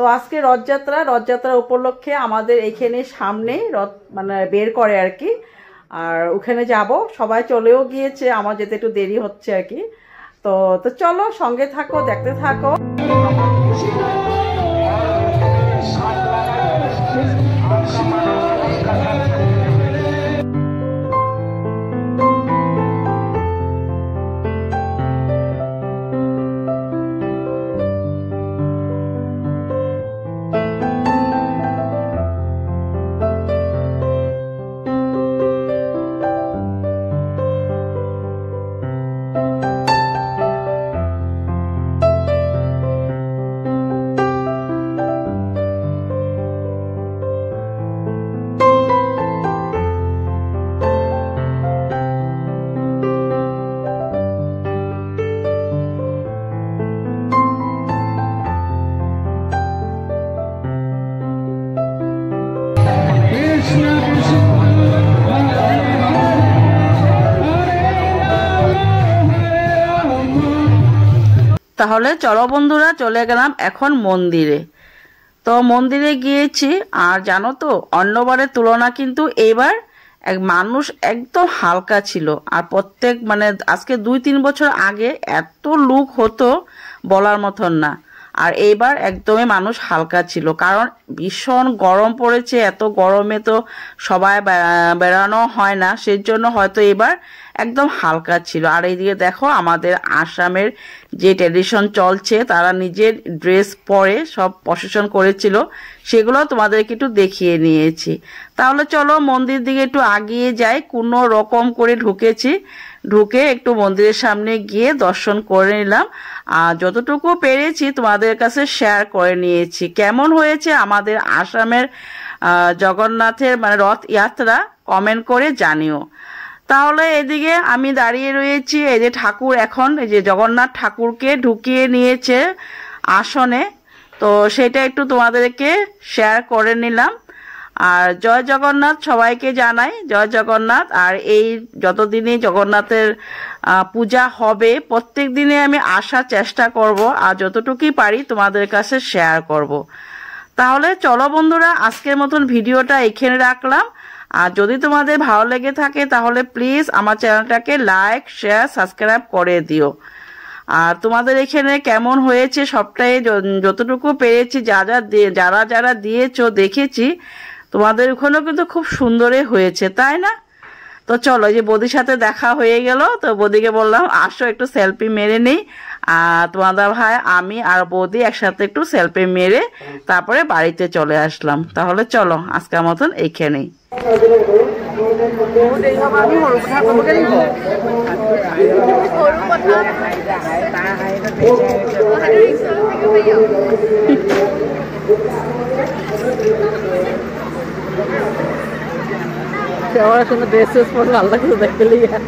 তো আজকে রথযাত্রা উপলক্ষে আমাদের এখানে সামনে রথ মানে বের করে আর কি। আর ওখানে যাব, সবাই চলেও গিয়েছে, আমার যেতে একটু দেরি হচ্ছে আর কি। তো তো চলো সঙ্গে থাকো, দেখতে থাকো। তাহলে চলো বন্ধুরা, চলে গেলাম এখন মন্দিরে। তো মন্দিরে গিয়েছি, আর জানো তো অন্যবারের তুলনা কিন্তু এবার মানুষ একদম হালকা ছিল। আর প্রত্যেক মানে আজকে 2-3 বছর আগে এত লোক হতো বলার মতন না। আর এইবার একদমই মানুষ হালকা ছিল, কারণ ভীষণ গরম পড়েছে। এত গরমে তো সবাই বেড়ানো হয় না, সেই জন্য হয়তো এবার একদম হালকা ছিল। আর এইদিকে দেখো আমাদের আসামের যে ট্র্যাডিশন চলছে, তারা নিজের ড্রেস পরে সব প্রসেশন করেছিল, সেগুলো তোমাদেরকে একটু দেখিয়ে নিয়েছি। তাহলে চলো মন্দির দিকে একটু আগিয়ে যাই। কোনো রকম করে ঢুকে একটু মন্দিরের সামনে গিয়ে দর্শন করে নিলাম। আর যতটুকু পেরেছি তোমাদের কাছে শেয়ার করে নিয়েছি। কেমন হয়েছে আমাদের আসামের জগন্নাথের মানে রথযাত্রা কমেন্ট করে জানিও। তাহলে এদিকে আমি দাঁড়িয়ে রয়েছি, এই যে ঠাকুর এখন এই যে জগন্নাথ ঠাকুরকে ঢুকিয়ে নিয়েছে আসনে, তো সেটা একটু তোমাদেরকে শেয়ার করে নিলাম। আর জয় জগন্নাথ সবাইকে জানাই, জয় জগন্নাথ। আর এই যতদিনই জগন্নাথের পূজা হবে প্রত্যেক দিনে আমি আসার চেষ্টা করব, আর যতটুকুই পারি তোমাদের কাছে শেয়ার করব। তাহলে চলো বন্ধুরা, আজকের মতন ভিডিওটা এখানে রাখলাম। আর যদি তোমাদের ভালো লেগে থাকে তাহলে প্লিজ আমার চ্যানেলটাকে লাইক, শেয়ার, সাবস্ক্রাইব করে দিও। আর তোমাদের এখানে কেমন হয়েছে সবটাই যতটুকু পেরেছি, যারা দিয়েছো দেখেছি, তোমাদের ওখানেও কিন্তু খুব সুন্দরই হয়েছে, তাই না? তো চলো, যে বৌদির সাথে দেখা হয়ে গেল, তো বৌদিকে বললাম আসো একটু সেলফি মেরে নেই। আর তোমাদের ভাই, আমি আর বৌদি একসাথে একটু সেলফি মেরে তারপরে বাড়িতে চলে আসলাম। তাহলে চলো আজকের মতন এইখানেই। ahora son de esos por la que se pelea.